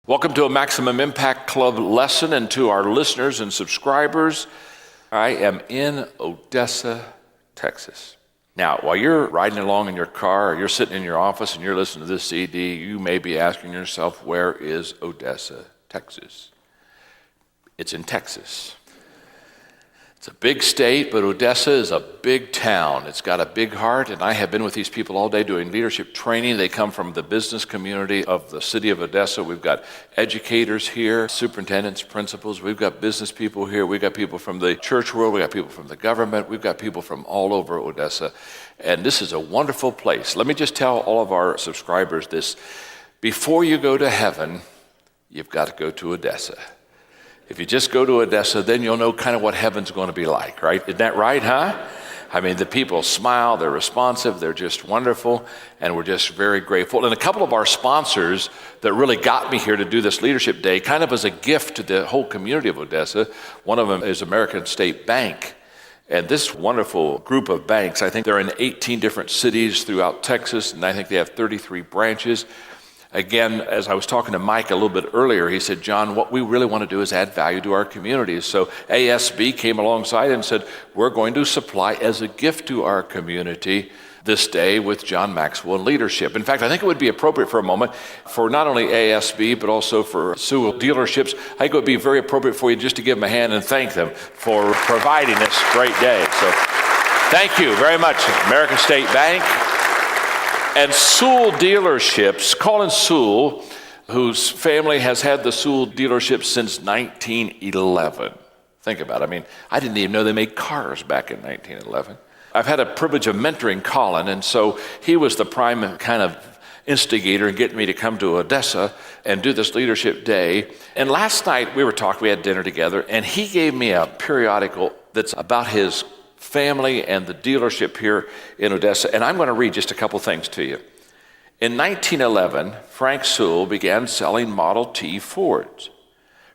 Welcome to a Maximum Impact Club lesson, and to our listeners and subscribers, I am in Odessa, Texas. Now, while you're riding along in your car or you're sitting in your office and you're listening to this CD, you may be asking yourself, where is Odessa, Texas? It's in Texas. It's a big state, but Odessa is a big town. It's got a big heart, and I have been with these people all day doing leadership training. They come from the business community of the city of Odessa. We've got educators here, superintendents, principals. We've got business people here. We've got people from the church world. We've got people from the government. We've got people from all over Odessa, and this is a wonderful place. Let me just tell all of our subscribers this. Before you go to heaven, you've got to go to Odessa. If you just go to Odessa, then you'll know kind of what heaven's going to be like, right? Isn't that right, huh? I mean, the people smile, they're responsive, they're just wonderful, and we're just very grateful. And a couple of our sponsors that really got me here to do this Leadership Day, kind of as a gift to the whole community of Odessa, one of them is American State Bank. And this wonderful group of banks, I think they're in 18 different cities throughout Texas, and I think they have 33 branches. Again, as I was talking to Mike a little bit earlier, he said, John, what we really want to do is add value to our communities. So ASB came alongside and said, we're going to supply as a gift to our community this day with John Maxwell and leadership. In fact, I think it would be appropriate for a moment for not only ASB, but also for Sewell dealerships. I think it would be very appropriate for you just to give them a hand and thank them for providing this great day. So thank you very much, American State Bank. And Sewell dealerships, Colin Sewell, whose family has had the Sewell dealership since 1911. Think about it. I mean, I didn't even know they made cars back in 1911. I've had a privilege of mentoring Colin, and so he was the prime kind of instigator in getting me to come to Odessa and do this Leadership Day. And last night we had dinner together, and he gave me a periodical that's about his family and the dealership here in Odessa, and I'm going to read just a couple things to you. In 1911, Frank Sewell began selling Model T Fords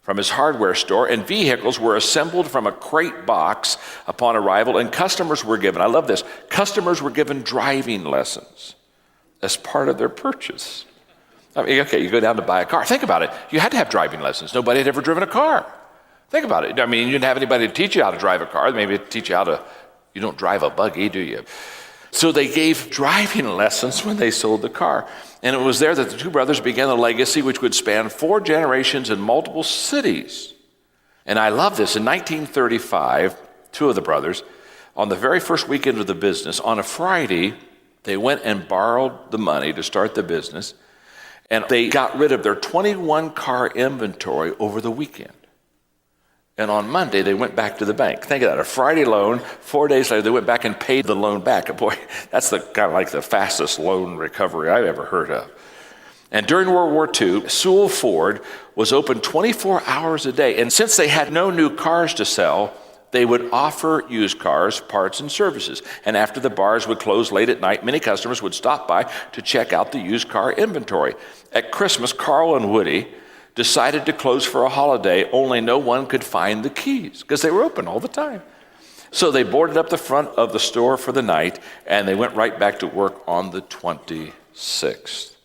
from his hardware store, and vehicles were assembled from a crate box upon arrival, and customers were given, I love this, customers were given driving lessons as part of their purchase. I mean, okay, you go down to buy a car. Think about it. You had to have driving lessons. Nobody had ever driven a car. Think about it. I mean, you didn't have anybody to teach you how to drive a car. Maybe teach you you don't drive a buggy, do you? So they gave driving lessons when they sold the car. And it was there that the two brothers began a legacy which would span 4 generations in multiple cities. And I love this. In 1935, two of the brothers, on the very first weekend of the business, on a Friday, they went and borrowed the money to start the business. And they got rid of their 21 car inventory over the weekend. And on Monday, they went back to the bank. Think of that, a Friday loan. 4 days later, they went back and paid the loan back. Boy, that's kind of like the fastest loan recovery I've ever heard of. And during World War II, Sewell Ford was open 24 hours a day. And since they had no new cars to sell, they would offer used cars, parts, and services. And after the bars would close late at night, many customers would stop by to check out the used car inventory. At Christmas, Carl and Woody decided to close for a holiday, only no one could find the keys because they were open all the time. So they boarded up the front of the store for the night, and they went right back to work on the 26th.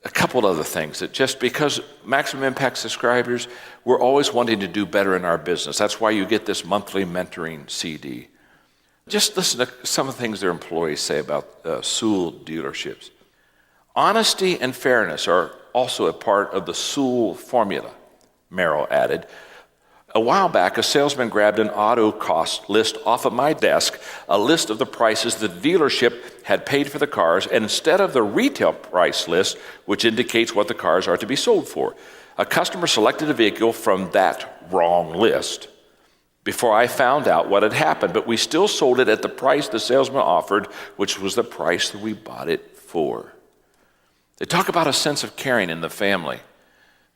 A couple other things that just because Maximum Impact subscribers, we're always wanting to do better in our business. That's why you get this monthly mentoring CD. Just listen to some of the things their employees say about Sewell dealerships. Honesty and fairness are also a part of the Sewell formula, Merrill added. A while back, a salesman grabbed an auto cost list off of my desk, a list of the prices the dealership had paid for the cars, and instead of the retail price list, which indicates what the cars are to be sold for, a customer selected a vehicle from that wrong list. Before I found out what had happened, but we still sold it at the price the salesman offered, which was the price that we bought it for. They talk about a sense of caring in the family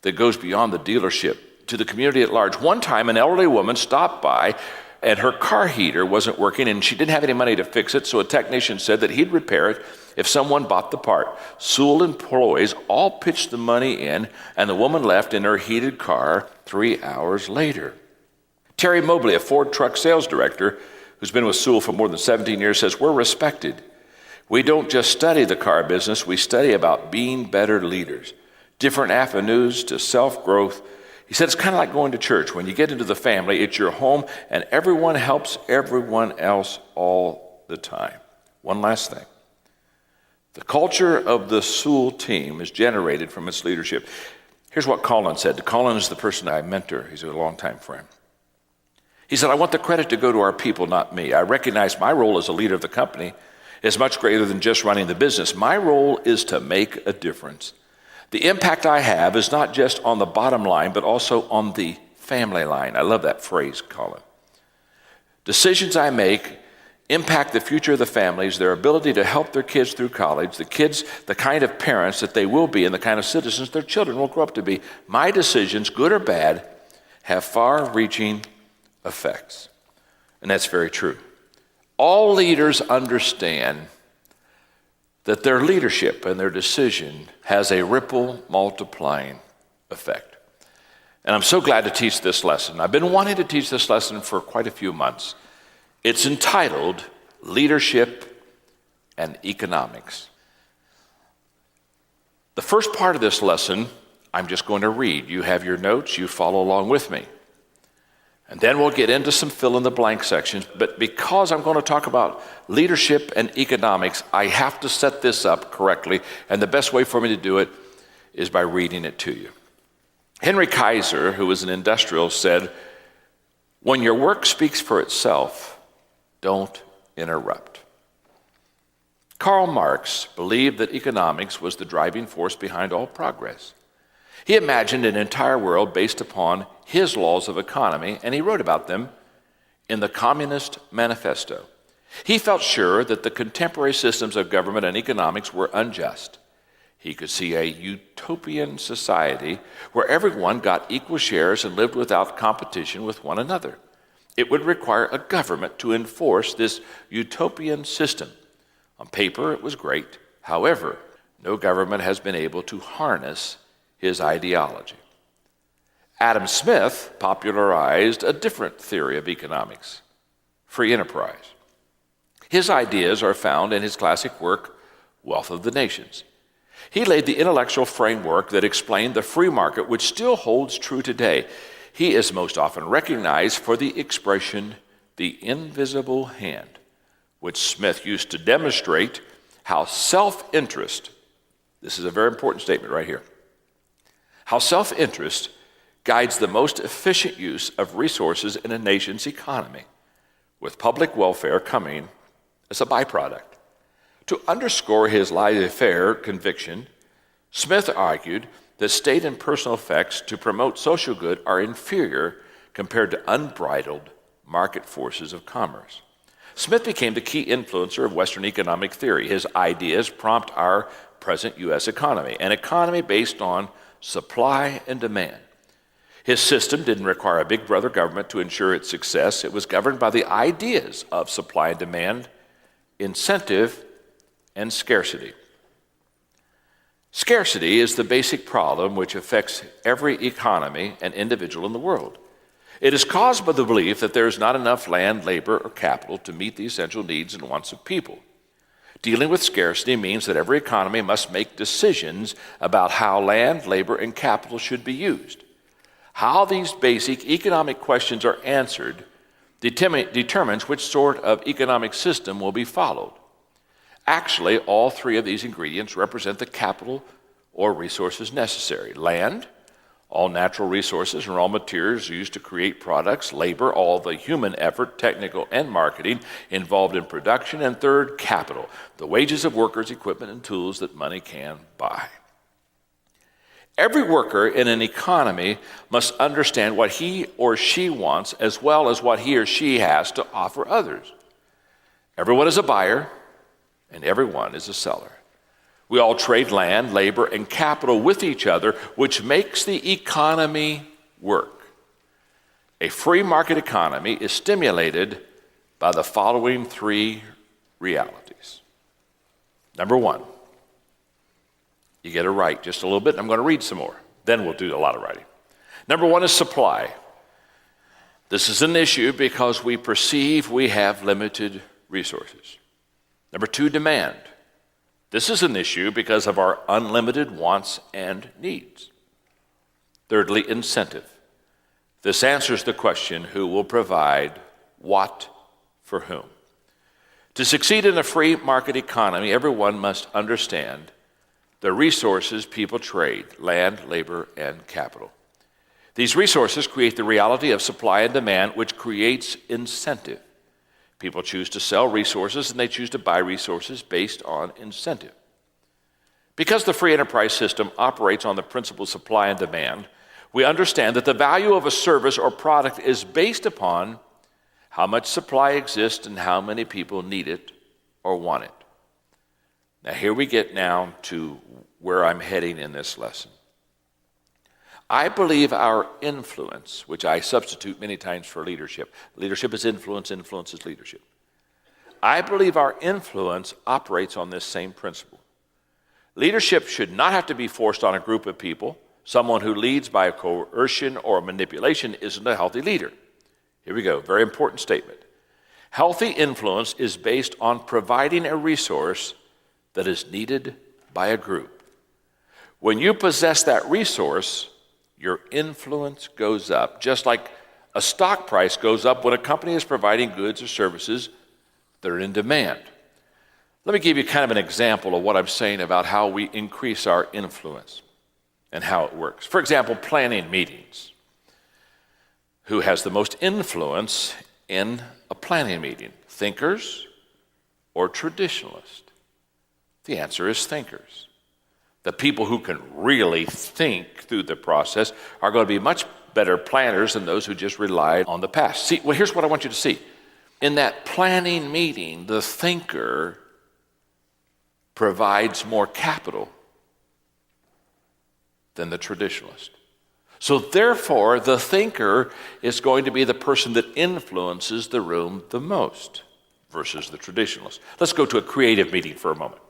that goes beyond the dealership to the community at large. One time, an elderly woman stopped by and her car heater wasn't working and she didn't have any money to fix it, so a technician said that he'd repair it if someone bought the part. Sewell employees all pitched the money in, and the woman left in her heated car 3 hours later. Terry Mobley, a Ford truck sales director who's been with Sewell for more than 17 years, says, "We're respected. We don't just study the car business, we study about being better leaders. different avenues to self-growth. He said it's kind of like going to church. When you get into the family, it's your home, and everyone helps everyone else all the time. One last thing. The culture of the Sewell team is generated from its leadership. Here's what Colin said. Colin is the person I mentor. He's a longtime friend. He said, I want the credit to go to our people, not me. I recognize my role as a leader of the company is much greater than just running the business. My role is to make a difference. The impact I have is not just on the bottom line, but also on the family line. I love that phrase, Colin. Decisions I make impact the future of the families, their ability to help their kids through college, the kids, the kind of parents that they will be, and the kind of citizens their children will grow up to be. My decisions, good or bad, have far-reaching effects. And that's very true. All leaders understand that their leadership and their decision has a ripple multiplying effect. And I'm so glad to teach this lesson. I've been wanting to teach this lesson for quite a few months. It's entitled Leadership and Economics. The first part of this lesson, I'm just going to read. You have your notes, you follow along with me. And then we'll get into some fill-in-the-blank sections. But because I'm going to talk about leadership and economics, I have to set this up correctly. And the best way for me to do it is by reading it to you. Henry Kaiser, who was an industrialist, said, when your work speaks for itself, don't interrupt. Karl Marx believed that economics was the driving force behind all progress. He imagined an entire world based upon his laws of economy, and he wrote about them in the Communist Manifesto. He felt sure that the contemporary systems of government and economics were unjust. He could see a utopian society where everyone got equal shares and lived without competition with one another. It would require a government to enforce this utopian system. On paper, it was great. However, no government has been able to harness his ideology. Adam Smith popularized a different theory of economics, free enterprise. His ideas are found in his classic work, Wealth of the Nations. He laid the intellectual framework that explained the free market, which still holds true today. He is most often recognized for the expression, the invisible hand, which Smith used to demonstrate how self-interest, this is a very important statement right here, how self-interest guides the most efficient use of resources in a nation's economy, with public welfare coming as a byproduct. To underscore his laissez-faire conviction, Smith argued that state and personal effects to promote social good are inferior compared to unbridled market forces of commerce. Smith became the key influencer of Western economic theory. His ideas prompt our present U.S. economy, an economy based on supply and demand. His system didn't require a big brother government to ensure its success. It was governed by the ideas of supply and demand, incentive, and scarcity. Scarcity is the basic problem which affects every economy and individual in the world. It is caused by the belief that there is not enough land, labor, or capital to meet the essential needs and wants of people. Dealing with scarcity means that every economy must make decisions about how land, labor, and capital should be used. How these basic economic questions are answered determines which sort of economic system will be followed. Actually, all three of these ingredients represent the capital or resources necessary. Land, all natural resources and raw materials used to create products. Labor, all the human effort, technical and marketing involved in production. And third, capital, the wages of workers, equipment, and tools that money can buy. Every worker in an economy must understand what he or she wants as well as what he or she has to offer others. Everyone is a buyer and everyone is a seller. We all trade land, labor, and capital with each other, which makes the economy work. A free market economy is stimulated by the following three realities. Number one, you get it right just a little bit, and I'm going to read some more. Then we'll do a lot of writing. Number one is supply. This is an issue because we perceive we have limited resources. Number two, demand. This is an issue because of our unlimited wants and needs. Thirdly, incentive. This answers the question, who will provide what for whom? To succeed in a free market economy, everyone must understand the resources people trade: land, labor, and capital. These resources create the reality of supply and demand, which creates incentive. People choose to sell resources and they choose to buy resources based on incentive. Because the free enterprise system operates on the principle of supply and demand, we understand that the value of a service or product is based upon how much supply exists and how many people need it or want it. Now here we get now to where I'm heading in this lesson. I believe our influence, which I substitute many times for leadership. Leadership is influence, influence is leadership. I believe our influence operates on this same principle. Leadership should not have to be forced on a group of people. Someone who leads by coercion or manipulation isn't a healthy leader. Here we go, very important statement. Healthy influence is based on providing a resource that is needed by a group. When you possess that resource, your influence goes up, just like a stock price goes up when a company is providing goods or services that are in demand. Let me give you kind of an example of what I'm saying about how we increase our influence and how it works. For example, planning meetings. Who has the most influence in a planning meeting? Thinkers or traditionalists? The answer is thinkers. The people who can really think through the process are going to be much better planners than those who just rely on the past. See, well, here's what I want you to see. In that planning meeting, the thinker provides more capital than the traditionalist. So therefore, the thinker is going to be the person that influences the room the most versus the traditionalist. Let's go to a creative meeting for a moment.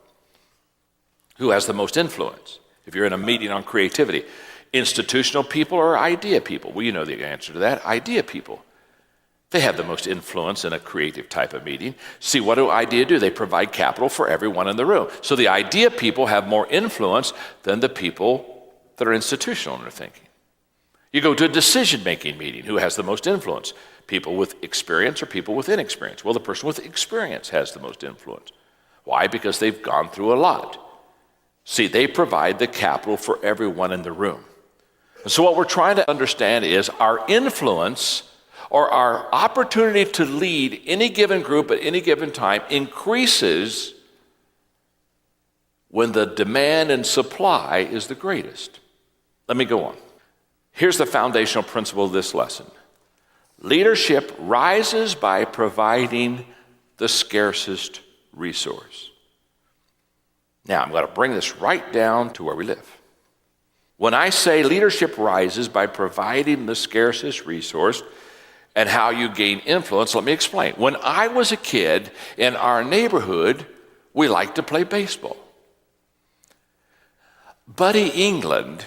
Who has the most influence? If you're in a meeting on creativity, institutional people or idea people? Well, you know the answer to that. Idea people. They have the most influence in a creative type of meeting. See, what do idea do? They provide capital for everyone in the room. So the idea people have more influence than the people that are institutional in their thinking. You go to a decision-making meeting. Who has the most influence? People with experience or people with inexperience? Well, the person with experience has the most influence. Why? Because they've gone through a lot. See, they provide the capital for everyone in the room. And so what we're trying to understand is our influence or our opportunity to lead any given group at any given time increases when the demand and supply is the greatest. Let me go on. Here's the foundational principle of this lesson. Leadership rises by providing the scarcest resource. Now, I'm going to bring this right down to where we live. When I say leadership rises by providing the scarcest resource and how you gain influence, let me explain. When I was a kid in our neighborhood, we liked to play baseball. Buddy England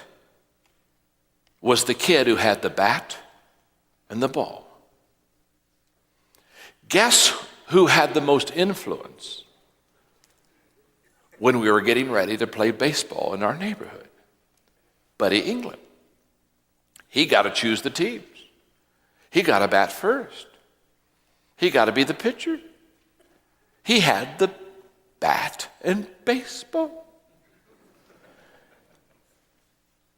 was the kid who had the bat and the ball. Guess who had the most influence when we were getting ready to play baseball in our neighborhood? Buddy England. He got to choose the teams. He got to bat first. He got to be the pitcher. He had the bat and baseball.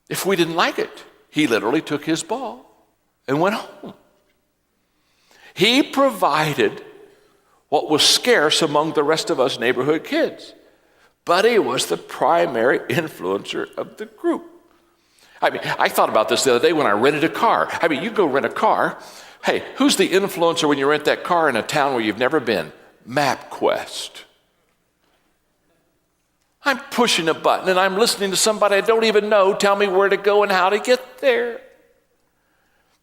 If we didn't like it, he literally took his ball and went home. He provided what was scarce among the rest of us neighborhood kids. Buddy was the primary influencer of the group. I mean, I thought about this the other day when I rented a car. I mean, you go rent a car. Hey, who's the influencer when you rent that car in a town where you've never been? MapQuest. I'm pushing a button and I'm listening to somebody I don't even know tell me where to go and how to get there.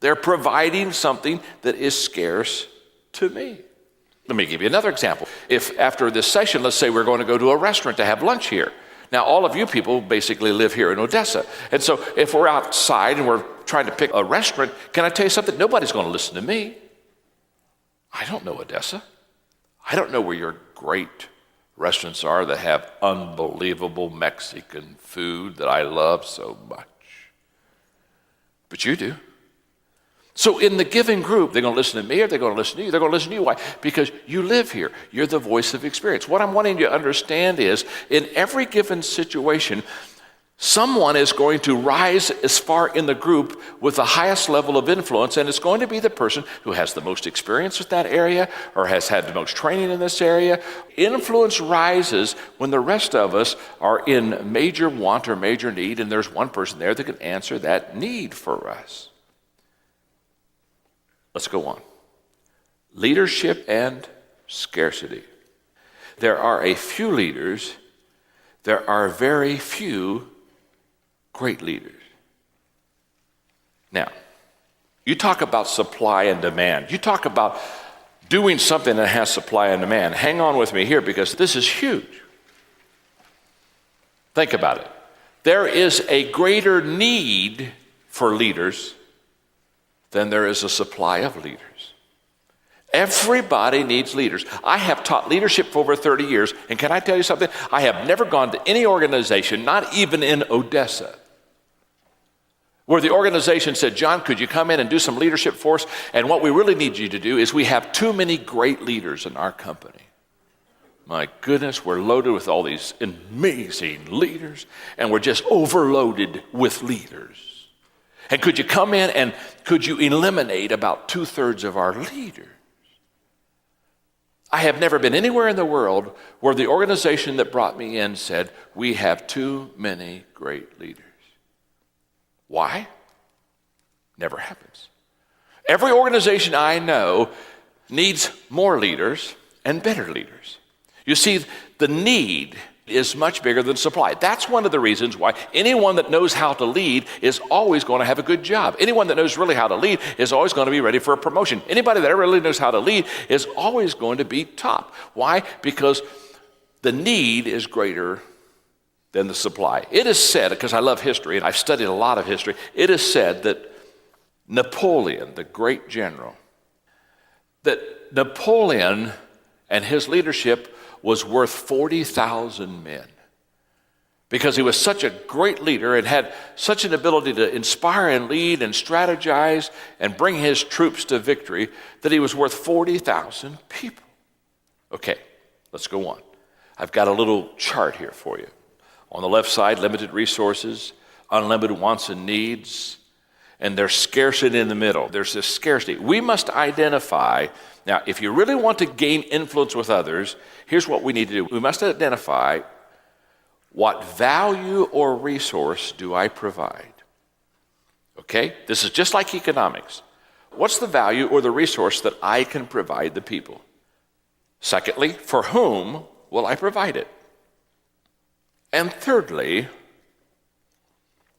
They're providing something that is scarce to me. Let me give you another example. If after this session, let's say we're going to go to a restaurant to have lunch here. Now, all of you people basically live here in Odessa. And so if we're outside and we're trying to pick a restaurant, can I tell you something? Nobody's going to listen to me. I don't know Odessa. I don't know where your great restaurants are that have unbelievable Mexican food that I love so much. But you do. So in the giving group, they're going to listen to me or they're going to listen to you. They're going to listen to you. Why? Because you live here. You're the voice of experience. What I'm wanting you to understand is in every given situation, someone is going to rise as far in the group with the highest level of influence, and it's going to be the person who has the most experience with that area or has had the most training in this area. Influence rises when the rest of us are in major want or major need, and there's one person there that can answer that need for us. Let's go on. Leadership and scarcity. There are a few leaders. There are very few great leaders. Now, you talk about supply and demand. You talk about doing something that has supply and demand. Hang on with me here because this is huge. Think about it. There is a greater need for leaders than there is a supply of leaders. Everybody needs leaders. I have taught leadership for over 30 years, and can I tell you something? I have never gone to any organization, not even in Odessa, where the organization said, John, could you come in and do some leadership for us? And what we really need you to do is we have too many great leaders in our company. My goodness, we're loaded with all these amazing leaders, and we're just overloaded with leaders. And could you come in and could you eliminate about 2/3 of our leaders? I have never been anywhere in the world where the organization that brought me in said, we have too many great leaders. Why? Never happens. Every organization I know needs more leaders and better leaders. You see, the need is much bigger than supply. That's one of the reasons why anyone that knows how to lead is always going to have a good job. Anyone that knows really how to lead is always going to be ready for a promotion. Anybody that really knows how to lead is always going to be top. Why? Because the need is greater than the supply. It is said, because I love history and I've studied a lot of history, it is said that Napoleon, the great general, that Napoleon and his leadership was worth 40,000 men because he was such a great leader and had such an ability to inspire and lead and strategize and bring his troops to victory that he was worth 40,000 people. Okay, let's go on. I've got a little chart here for you. On the left side, limited resources, unlimited wants and needs, and there's scarcity in the middle. There's this scarcity. We must identify. Now, if you really want to gain influence with others, here's what we need to do. We must identify what value or resource do I provide. Okay? This is just like economics. What's the value or the resource that I can provide the people? Secondly, for whom will I provide it? And thirdly,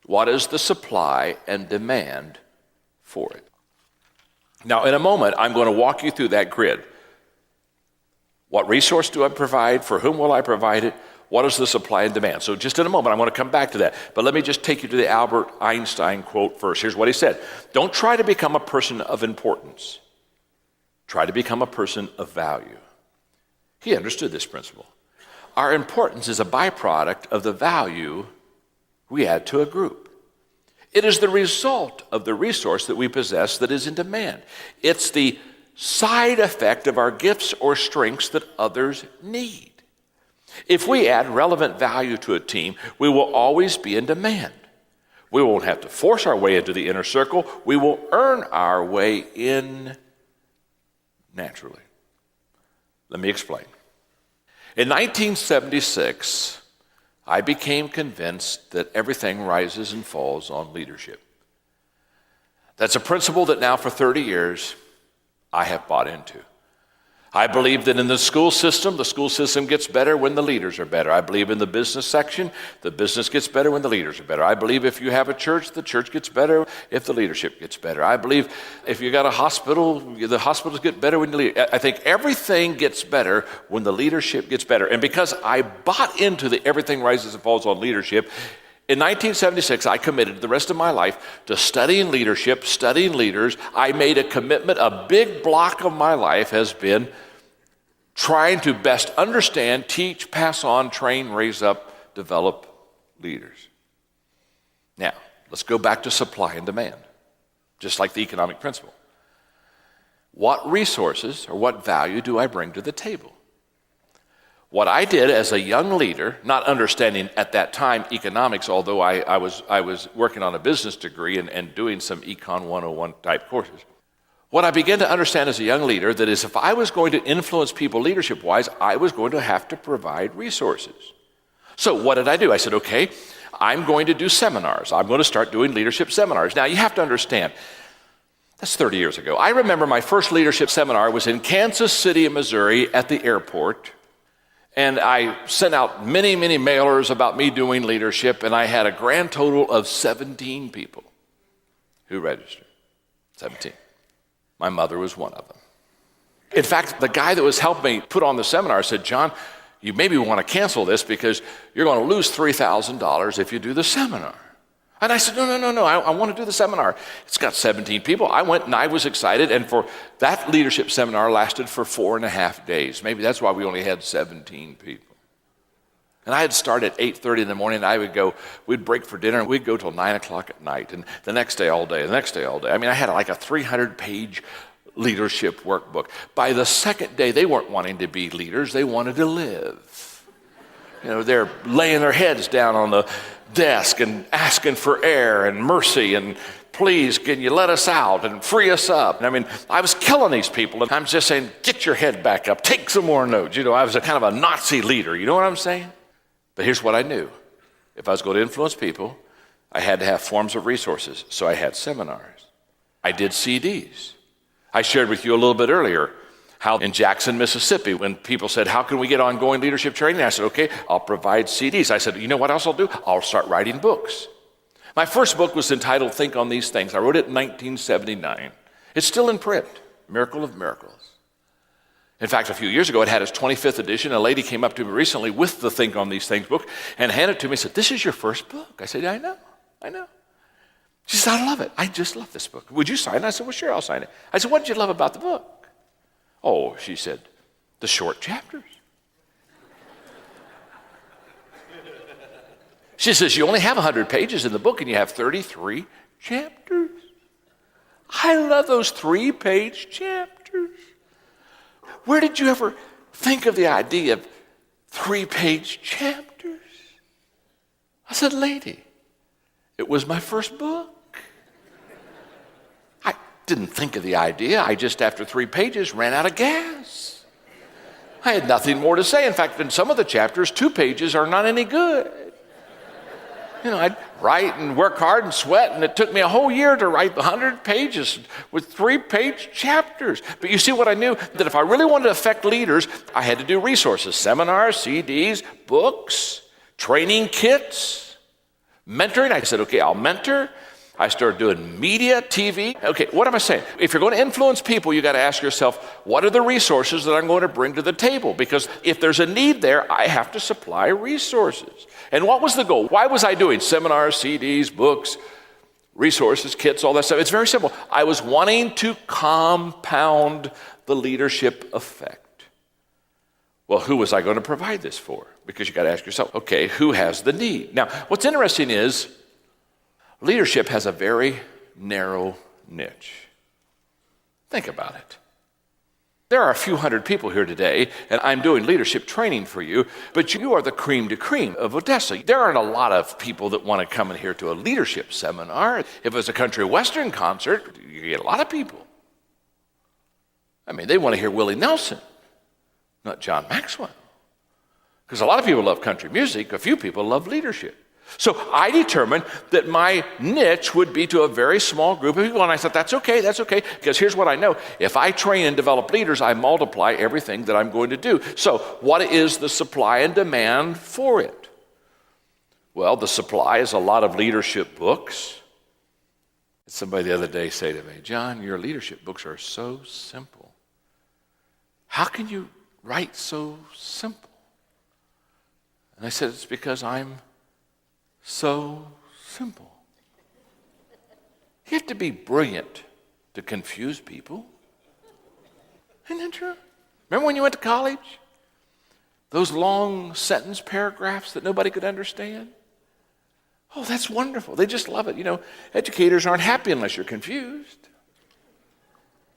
what is the supply and demand for it? Now, in a moment, I'm going to walk you through that grid. What resource do I provide? For whom will I provide it? What is the supply and demand? So just in a moment, I'm going to come back to that. But let me just take you to the Albert Einstein quote first. Here's what he said. Don't try to become a person of importance. Try to become a person of value. He understood this principle. Our importance is a byproduct of the value we add to a group. It is the result of the resource that we possess that is in demand. It's the side effect of our gifts or strengths that others need. If we add relevant value to a team, we will always be in demand. We won't have to force our way into the inner circle. We will earn our way in naturally. Let me explain. In 1976, I became convinced that everything rises and falls on leadership. That's a principle that now for 30 years I have bought into. I believe that in the school system gets better when the leaders are better. I believe in the business section, the business gets better when the leaders are better. I believe if you have a church, the church gets better if the leadership gets better. I believe if you got a hospital, the hospitals get better when the leader. I think everything gets better when the leadership gets better. And because I bought into the everything rises and falls on leadership, in 1976, I committed the rest of my life to studying leadership, studying leaders. I made a commitment. A big block of my life has been trying to best understand, teach, pass on, train, raise up, develop leaders. Now, let's go back to supply and demand, just like the economic principle. What resources or what value do I bring to the table? What I did as a young leader, not understanding at that time economics, although I was working on a business degree and doing some Econ 101 type courses. What I began to understand as a young leader, that is, if I was going to influence people leadership-wise, I was going to have to provide resources. So what did I do? I said, okay, I'm going to do seminars. I'm going to start doing leadership seminars. Now, you have to understand, that's 30 years ago. I remember my first leadership seminar was in Kansas City, Missouri, at the airport. And I sent out many, many mailers about me doing leadership, and I had a grand total of 17 people who registered. 17. My mother was one of them. In fact, the guy that was helping me put on the seminar said, John, you maybe want to cancel this because you're going to lose $3,000 if you do the seminar. And I said, no, I want to do the seminar. It's got 17 people. I went and I was excited, and for that leadership seminar lasted for 4.5 days. Maybe that's why we only had 17 people. And I had started at 8:30 in the morning, and I would go, we'd break for dinner, and we'd go till 9 o'clock at night, and the next day all day, the next day all day. I mean, I had like a 300-page leadership workbook. By the second day, they weren't wanting to be leaders, they wanted to live. You know, they're laying their heads down on the desk and asking for air and mercy and please, can you let us out and free us up? And I mean, I was killing these people, and I'm just saying, get your head back up, take some more notes. You know, I was a kind of a Nazi leader, you know what I'm saying? But here's what I knew. If I was going to influence people, I had to have forms of resources. So I had seminars. I did CDs. I shared with you a little bit earlier how in Jackson, Mississippi, when people said, how can we get ongoing leadership training? I said, okay, I'll provide CDs. I said, you know what else I'll do? I'll start writing books. My first book was entitled Think on These Things. I wrote it in 1979. It's still in print, Miracle of Miracles. In fact, a few years ago, it had its 25th edition. A lady came up to me recently with the Think on These Things book and handed it to me and said, this is your first book. I said, yeah, I know. She said, I love it. I just love this book. Would you sign it? I said, well, sure, I'll sign it. I said, what did you love about the book? Oh, she said, the short chapters. She says, you only have 100 pages in the book and you have 33 chapters. I love those 3-page chapters. Where did you ever think of the idea of 3-page chapters? I said, lady, it was my first book. I didn't think of the idea. I just, after 3 pages, ran out of gas. I had nothing more to say. In fact, in some of the chapters, 2 pages are not any good. You know, I'd write and work hard and sweat, and it took me a whole year to write 100 pages with 3-page chapters. But you see what I knew? That if I really wanted to affect leaders, I had to do resources, seminars, CDs, books, training kits, mentoring. I said, okay, I'll mentor. I started doing media, TV. Okay, what am I saying? If you're going to influence people, you got to ask yourself, what are the resources that I'm going to bring to the table? Because if there's a need there, I have to supply resources. And what was the goal? Why was I doing seminars, CDs, books, resources, kits, all that stuff? It's very simple. I was wanting to compound the leadership effect. Well, who was I going to provide this for? Because you got to ask yourself, okay, who has the need? Now, what's interesting is leadership has a very narrow niche. Think about it. There are a few hundred people here today, and I'm doing leadership training for you, but you are the cream de cream of Odessa. There aren't a lot of people that want to come in here to a leadership seminar. If it was a country western concert, you get a lot of people. I mean, they want to hear Willie Nelson, not John Maxwell. Because a lot of people love country music, a few people love leadership. So I determined that my niche would be to a very small group of people, and I thought, that's okay, because here's what I know. If I train and develop leaders, I multiply everything that I'm going to do. So what is the supply and demand for it? Well, the supply is a lot of leadership books. Somebody the other day said to me, John, your leadership books are so simple. How can you write so simple? And I said, it's because I'm so simple. You have to be brilliant to confuse people. Isn't that true? Remember when you went to college? Those long sentence paragraphs that nobody could understand? Oh, that's wonderful. They just love it. Educators aren't happy unless you're confused.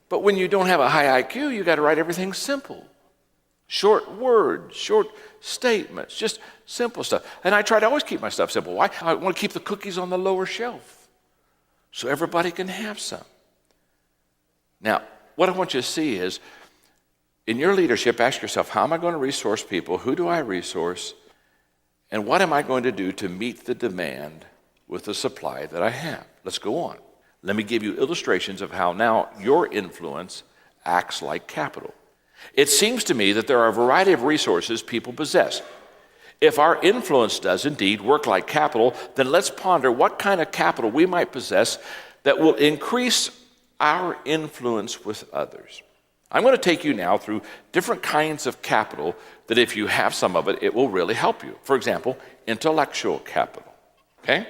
But when you don't have a high IQ, you got to write everything simple. Short words, short statements, just simple stuff. And I try to always keep my stuff simple. Why? I want to keep the cookies on the lower shelf so everybody can have some. Now, what I want you to see is, in your leadership, ask yourself, how am I going to resource people? Who do I resource? And what am I going to do to meet the demand with the supply that I have? Let's go on. Let me give you illustrations of how now your influence acts like capital. It seems to me that there are a variety of resources people possess. If our influence does indeed work like capital, then let's ponder what kind of capital we might possess that will increase our influence with others. I'm going to take you now through different kinds of capital that if you have some of it, it will really help you. For example, intellectual capital, okay?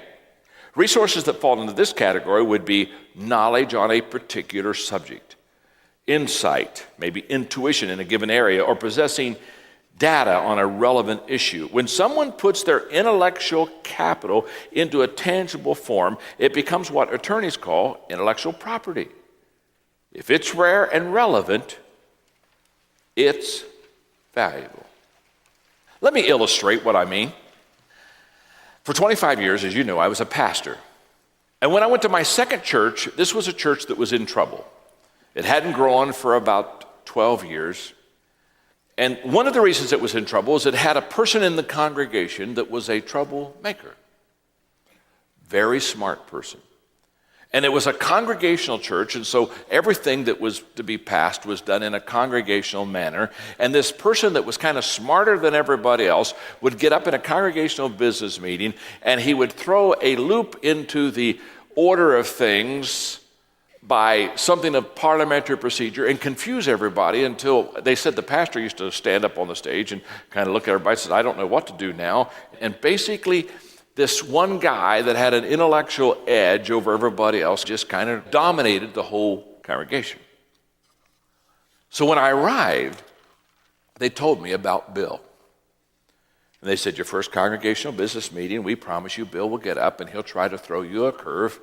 Resources that fall into this category would be knowledge on a particular subject, insight, maybe intuition in a given area, or possessing data on a relevant issue. When someone puts their intellectual capital into a tangible form, it becomes what attorneys call intellectual property. If it's rare and relevant, it's valuable. Let me illustrate what I mean. For 25 years, as you know, I was a pastor. And when I went to my second church, this was a church that was in trouble. It hadn't grown for about 12 years. And one of the reasons it was in trouble is it had a person in the congregation that was a troublemaker. Very smart person. And it was a congregational church, and so everything that was to be passed was done in a congregational manner. And this person that was kind of smarter than everybody else would get up in a congregational business meeting, and he would throw a loop into the order of things by something of parliamentary procedure and confuse everybody until they said the pastor used to stand up on the stage and kind of look at everybody and said, I don't know what to do now. And basically, this one guy that had an intellectual edge over everybody else just kind of dominated the whole congregation. So when I arrived, they told me about Bill. And they said, your first congregational business meeting, we promise you Bill will get up and he'll try to throw you a curve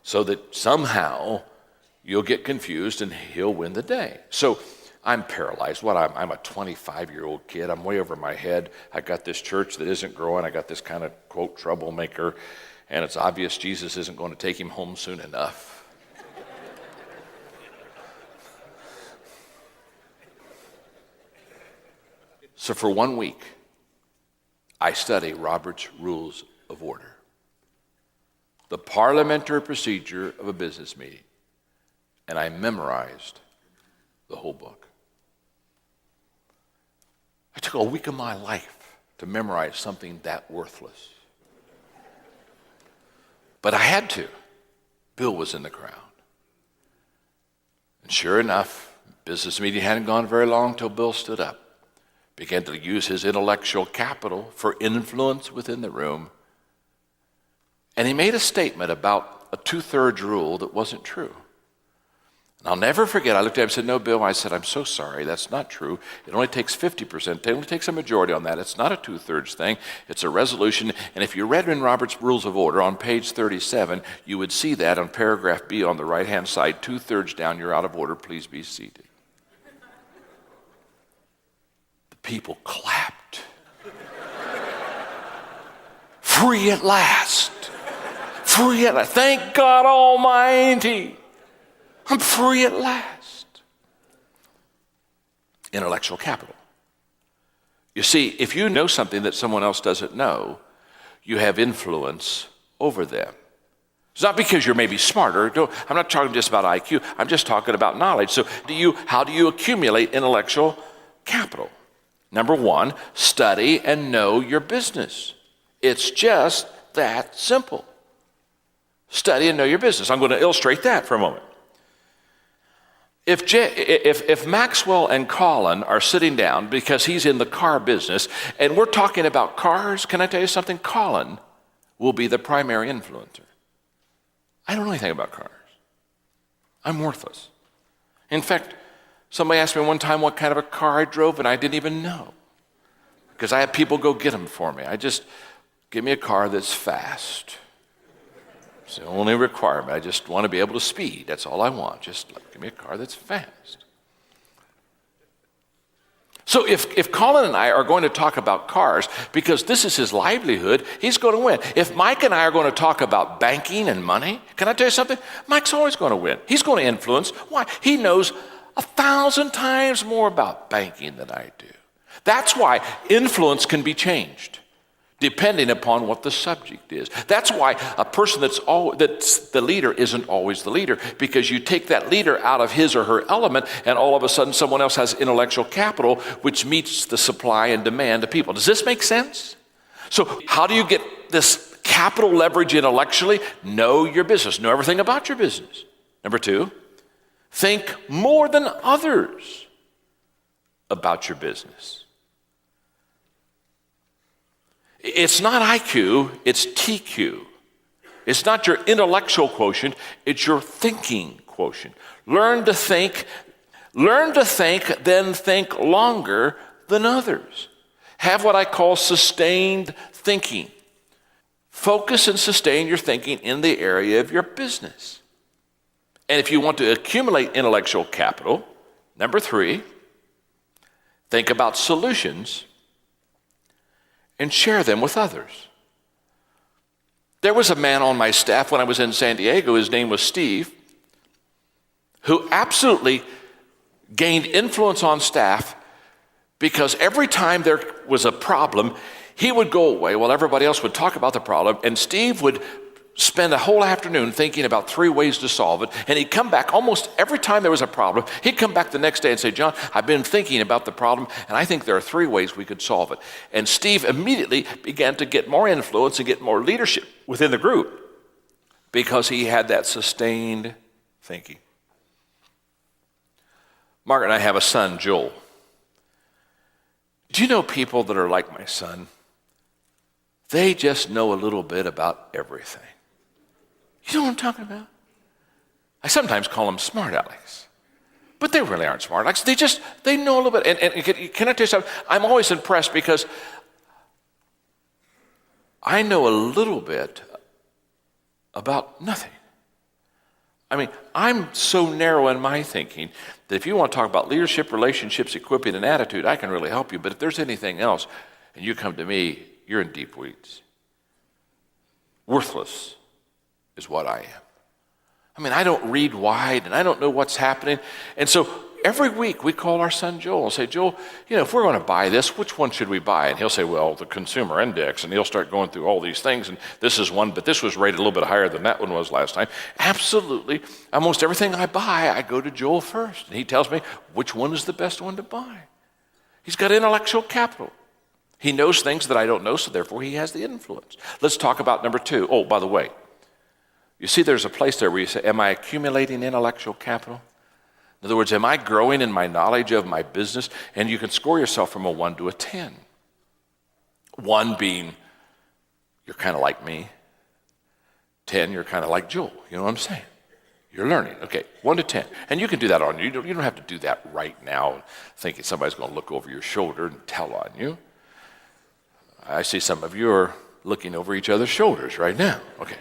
so that somehow you'll get confused and he'll win the day. So I'm paralyzed. I'm a 25-year-old kid. I'm way over my head. I got this church that isn't growing. I got this kind of, quote, troublemaker. And it's obvious Jesus isn't going to take him home soon enough. So for 1 week, I studied Robert's Rules of Order, the parliamentary procedure of a business meeting. And I memorized the whole book. I took a week of my life to memorize something that worthless. But I had to. Bill was in the crowd. And sure enough, business meeting hadn't gone very long till Bill stood up, began to use his intellectual capital for influence within the room. And he made a statement about a 2/3 rule that wasn't true. And I'll never forget, I looked at him and said, no, Bill, I said, I'm so sorry, that's not true. It only takes 50%. It only takes a majority on that. It's not a 2/3 thing. It's a resolution. And if you read in Robert's Rules of Order on page 37, you would see that on paragraph B on the right-hand side, 2/3 down, you're out of order, please be seated. The people clapped. Free at last. Free at last. Thank God Almighty. I'm free at last. Intellectual capital. You see, if you know something that someone else doesn't know, you have influence over them. It's not because you're maybe smarter. I'm not talking just about IQ. I'm just talking about knowledge. So how do you accumulate intellectual capital? Number one, study and know your business. It's just that simple. Study and know your business. I'm going to illustrate that for a moment. If Maxwell and Colin are sitting down because he's in the car business and we're talking about cars, can I tell you something? Colin will be the primary influencer. I don't know anything about cars. I'm worthless. In fact, Somebody asked me one time what kind of a car I drove, and I didn't even know, because I had people go get them for me. Give me a car that's fast. It's the only requirement. I just want to be able to speed. That's all I want. Just give me a car that's fast. So if Colin and I are going to talk about cars, because this is his livelihood, he's going to win. If Mike and I are going to talk about banking and money, can I tell you something? Mike's always going to win. He's going to influence. Why? He knows 1,000 times more about banking than I do. That's why influence can be changed, depending upon what the subject is. That's why a person that's the leader isn't always the leader, because you take that leader out of his or her element, and all of a sudden someone else has intellectual capital which meets the supply and demand of people. Does this make sense? So how do you get this capital leverage intellectually? Know your business. Know everything about your business. Number 2, think more than others about your business. It's not IQ, it's TQ. It's not your intellectual quotient, it's your thinking quotient. Learn to think, then think longer than others. Have what I call sustained thinking. Focus and sustain your thinking in the area of your business. And if you want to accumulate intellectual capital, number 3, think about solutions and share them with others. There was a man on my staff when I was in San Diego, his name was Steve, who absolutely gained influence on staff because every time there was a problem, he would go away while everybody else would talk about the problem, and Steve would spend a whole afternoon thinking about 3 ways to solve it, and he'd come back almost every time there was a problem. He'd come back the next day and say, John, I've been thinking about the problem, and I think there are 3 ways we could solve it. And Steve immediately began to get more influence and get more leadership within the group because he had that sustained thinking. Margaret and I have a son, Joel. Do you know people that are like my son? They just know a little bit about everything. You know what I'm talking about? I sometimes call them smart alecks, but they really aren't smart alecks. They know a little bit. And can I tell you something? I'm always impressed because I know a little bit about nothing. I mean, I'm so narrow in my thinking that if you want to talk about leadership, relationships, equipping, and attitude, I can really help you. But if there's anything else and you come to me, you're in deep weeds. Worthless is what I am. I mean, I don't read wide and I don't know what's happening. And so every week we call our son Joel and say, Joel, if we're going to buy this, which one should we buy? And he'll say, well, the consumer index. And he'll start going through all these things. And this is one, but this was rated a little bit higher than that one was last time. Absolutely. Almost everything I buy, I go to Joel first. And he tells me which one is the best one to buy. He's got intellectual capital. He knows things that I don't know, so therefore he has the influence. Let's talk about number 2. Oh, by the way, you see there's a place there where you say, am I accumulating intellectual capital? In other words, am I growing in my knowledge of my business? And you can score yourself from a 1 to a 10. 1 being, you're kind of like me. 10, you're kind of like Joel. You know what I'm saying? You're learning. Okay, 1 to 10. And you can do that on you. You don't have to do that right now, thinking somebody's going to look over your shoulder and tell on you. I see some of you are looking over each other's shoulders right now. Okay.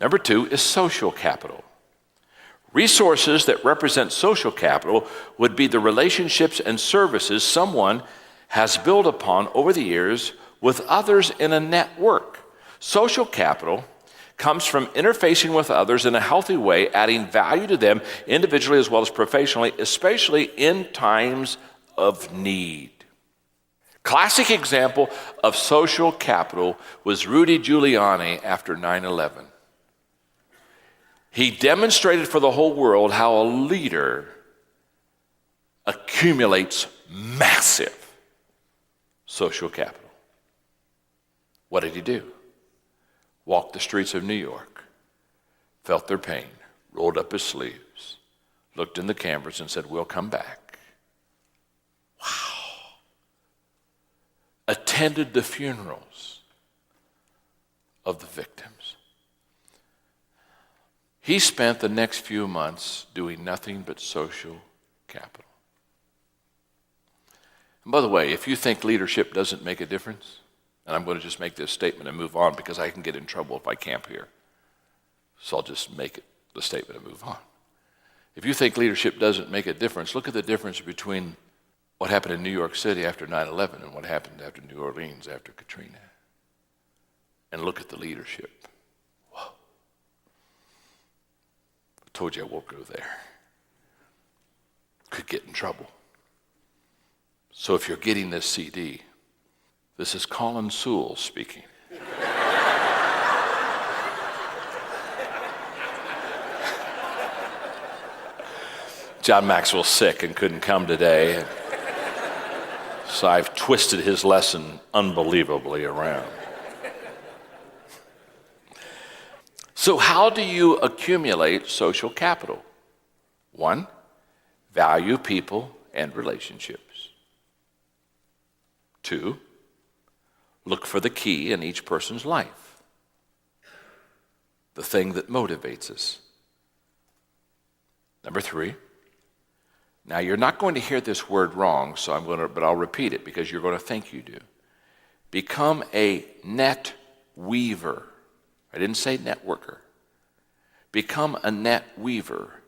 Number 2 is social capital. Resources that represent social capital would be the relationships and services someone has built upon over the years with others in a network. Social capital comes from interfacing with others in a healthy way, adding value to them individually as well as professionally, especially in times of need. Classic example of social capital was Rudy Giuliani after 9/11. He demonstrated for the whole world how a leader accumulates massive social capital. What did he do? Walked the streets of New York, felt their pain, rolled up his sleeves, looked in the cameras and said, we'll come back. Wow. Attended the funerals of the victims. He spent the next few months doing nothing but social capital. And by the way, if you think leadership doesn't make a difference, and I'm going to just make this statement and move on because I can get in trouble if I camp here. So I'll just make it the statement and move on. If you think leadership doesn't make a difference, look at the difference between what happened in New York City after 9/11 and what happened after New Orleans after Katrina. And look at the leadership. Whoa. I told you I won't go there. Could get in trouble. So if you're getting this CD, this is Colin Sewell speaking. John Maxwell's sick and couldn't come today, so I've twisted his lesson unbelievably around. So how do you accumulate social capital? 1, value people and relationships. 2, look for the key in each person's life, the thing that motivates us. 3, now you're not going to hear this word wrong, but I'll repeat it because you're going to think you do. Become a net weaver. I didn't say networker. Become a net weaver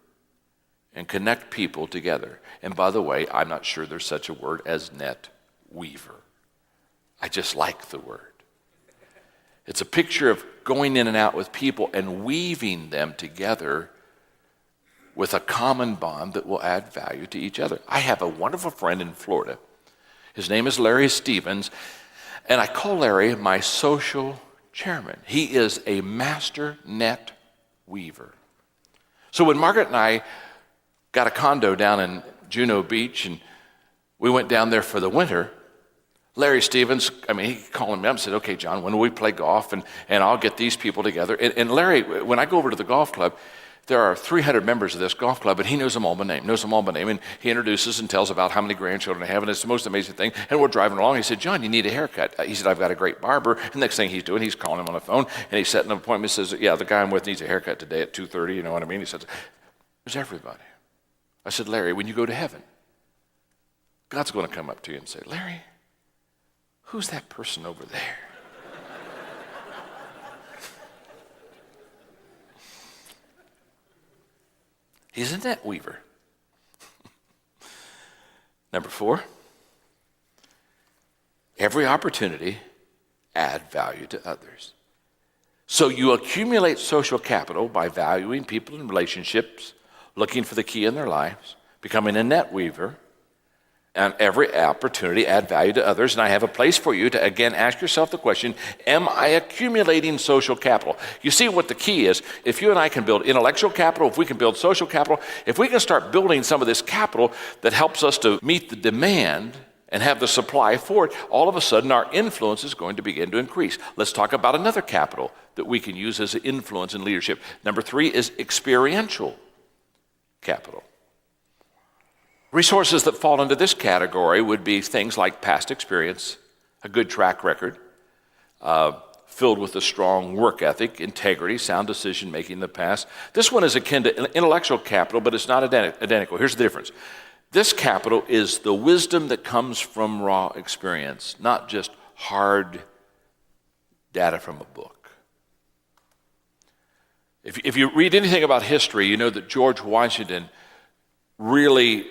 and connect people together. And by the way, I'm not sure there's such a word as net weaver. I just like the word. It's a picture of going in and out with people and weaving them together with a common bond that will add value to each other. I have a wonderful friend in Florida. His name is Larry Stevens, and I call Larry my social chairman. He is a master net weaver. So when Margaret and I got a condo down in Juno Beach, and we went down there for the winter, Larry Stevens, he called me up and said, okay, John, when do we play golf? And I'll get these people together. And Larry, when I go over to the golf club, there are 300 members of this golf club, and he knows them all by name, and he introduces and tells about how many grandchildren I have, and it's the most amazing thing. And we're driving along, he said, John, you need a haircut. He said, I've got a great barber. And next thing he's doing, he's calling him on the phone, and he's setting an appointment, says, yeah, the guy I'm with needs a haircut today at 2:30, you know what I mean? He says, there's everybody. I said, Larry, when you go to heaven, God's going to come up to you and say, Larry, who's that person over there? He's a net weaver. 4, every opportunity, add value to others. So you accumulate social capital by valuing people and relationships, looking for the key in their lives, becoming a net weaver, and every opportunity add value to others. And I have a place for you to, again, ask yourself the question, am I accumulating social capital? You see what the key is. If you and I can build intellectual capital, if we can build social capital, if we can start building some of this capital that helps us to meet the demand and have the supply for it, all of a sudden our influence is going to begin to increase. Let's talk about another capital that we can use as an influence in leadership. 3 is experiential capital. Resources that fall into this category would be things like past experience, a good track record, filled with a strong work ethic, integrity, sound decision-making in the past. This one is akin to intellectual capital, but it's not identical. Here's the difference. This capital is the wisdom that comes from raw experience, not just hard data from a book. If you read anything about history, you know that George Washington really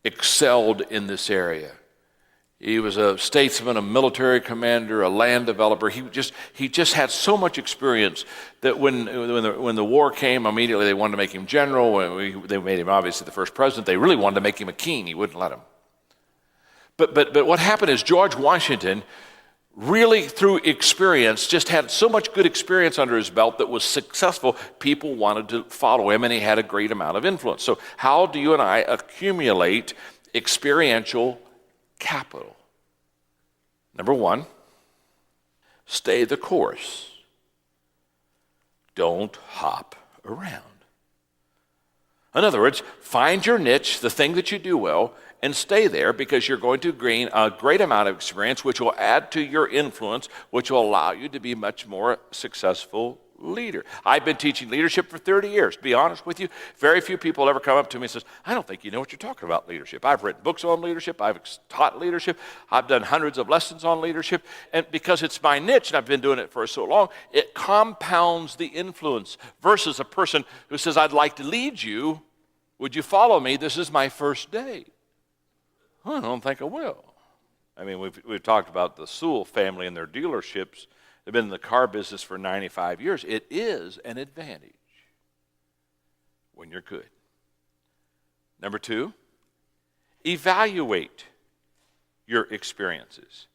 excelled in this area. He was a statesman, a military commander, a land developer. He just had so much experience that when the war came, immediately they wanted to make him general. They made him obviously the first president. They really wanted to make him a king. He wouldn't let him. But what happened is George Washington really through experience, just had so much good experience under his belt that was successful, people wanted to follow him, and he had a great amount of influence. So how do you and I accumulate experiential capital? 1, stay the course. Don't hop around. In other words, find your niche, the thing that you do well, and stay there, because you're going to gain a great amount of experience, which will add to your influence, which will allow you to be much more successful leader. I've been teaching leadership for 30 years. Be honest with you, very few people ever come up to me and says, I don't think you know what you're talking about leadership. I've written books on leadership. I've taught leadership. I've done hundreds of lessons on leadership. And because it's my niche and I've been doing it for so long, it compounds the influence versus a person who says, I'd like to lead you. Would you follow me? This is my first day. I don't think I will. I mean, we've talked about the Sewell family and their dealerships. They've been in the car business for 95 years. It is an advantage when you're good. Number 2, evaluate your experiences.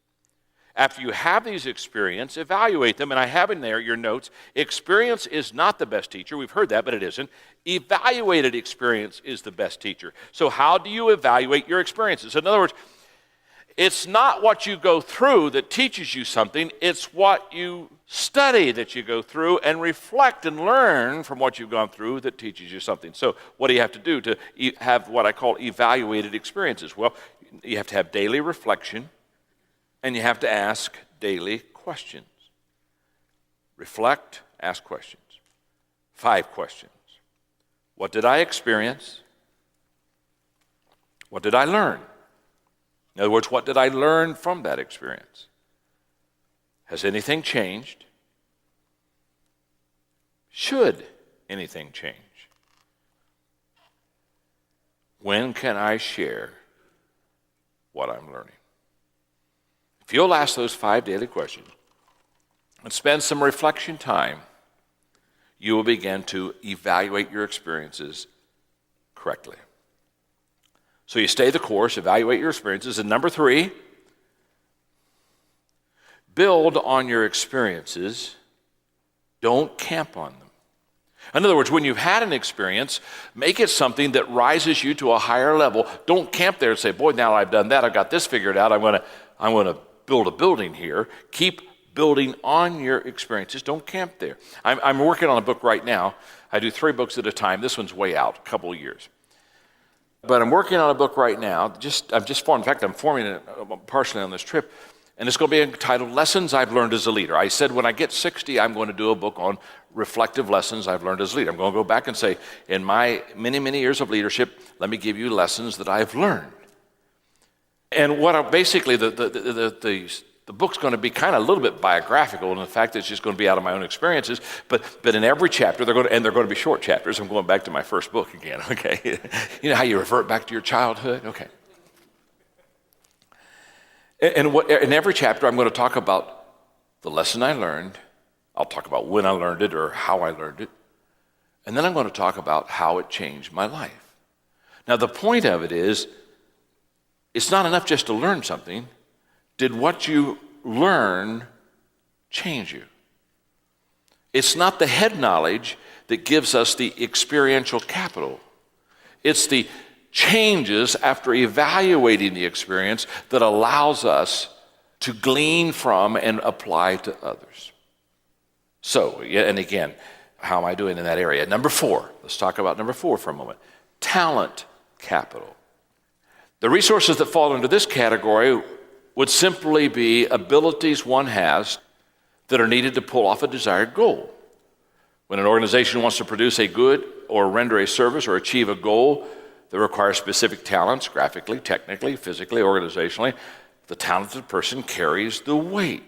After you have these experiences, evaluate them. And I have in there your notes. Experience is not the best teacher. We've heard that, but it isn't. Evaluated experience is the best teacher. So how do you evaluate your experiences? In other words, it's not what you go through that teaches you something. It's what you study that you go through and reflect and learn from what you've gone through that teaches you something. So what do you have to do to have what I call evaluated experiences? Well, you have to have daily reflection and you have to ask daily questions. Reflect, ask questions. 5 questions. What did I experience? What did I learn? In other words, what did I learn from that experience? Has anything changed? Should anything change? When can I share what I'm learning? If you'll ask those 5 daily questions and spend some reflection time, you will begin to evaluate your experiences correctly. So you stay the course, evaluate your experiences. And number 3, build on your experiences. Don't camp on them. In other words, when you've had an experience, make it something that rises you to a higher level. Don't camp there and say, boy, now I've done that. I've got this figured out. I'm going to build a building here. Keep building on your experiences. Don't camp there. I'm working on a book right now. I do 3 books at a time. This one's way out, a couple of years. But I'm working on a book right now. In fact, I'm forming it partially on this trip. And it's going to be entitled Lessons I've Learned as a Leader. I said when I get 60, I'm going to do a book on reflective lessons I've learned as a leader. I'm going to go back and say, in my many, many years of leadership, let me give you lessons that I've learned. And what basically the book's going to be kind of a little bit biographical in the fact that it's just going to be out of my own experiences. But in every chapter, they're going to be short chapters. I'm going back to my first book again, okay? You know how you revert back to your childhood? Okay. And in every chapter, I'm going to talk about the lesson I learned. I'll talk about when I learned it or how I learned it. And then I'm going to talk about how it changed my life. Now, the point of it is, it's not enough just to learn something. Did what you learn change you? It's not the head knowledge that gives us the experiential capital. It's the changes after evaluating the experience that allows us to glean from and apply to others. So, and again, how am I doing in that area? Number 4, let's talk about number 4 for a moment. Talent capital. The resources that fall into this category would simply be abilities one has that are needed to pull off a desired goal. When an organization wants to produce a good or render a service or achieve a goal that requires specific talents, graphically, technically, physically, organizationally, the talented person carries the weight.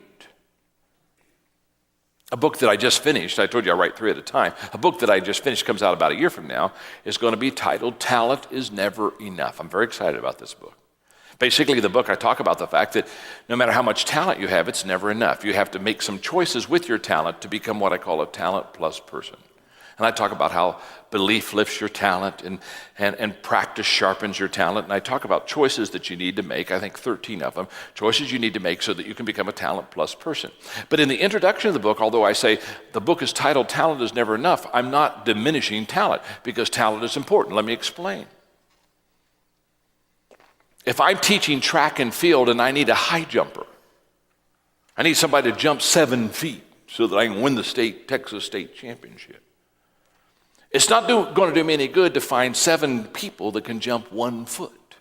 A book that I just finished, I told you I write 3 at a time, a book that I just finished comes out about a year from now, is going to be titled Talent is Never Enough. I'm very excited about this book. Basically, the book I talk about the fact that no matter how much talent you have, it's never enough. You have to make some choices with your talent to become what I call a talent plus person. And I talk about how belief lifts your talent and practice sharpens your talent. And I talk about choices that you need to make, I think 13 of them, choices you need to make so that you can become a talent plus person. But in the introduction of the book, although I say the book is titled Talent is Never Enough, I'm not diminishing talent because talent is important. Let me explain. If I'm teaching track and field and I need a high jumper, I need somebody to jump 7 feet so that I can win the Texas State Championship. It's not going to do me any good to find 7 people that can jump 1 foot.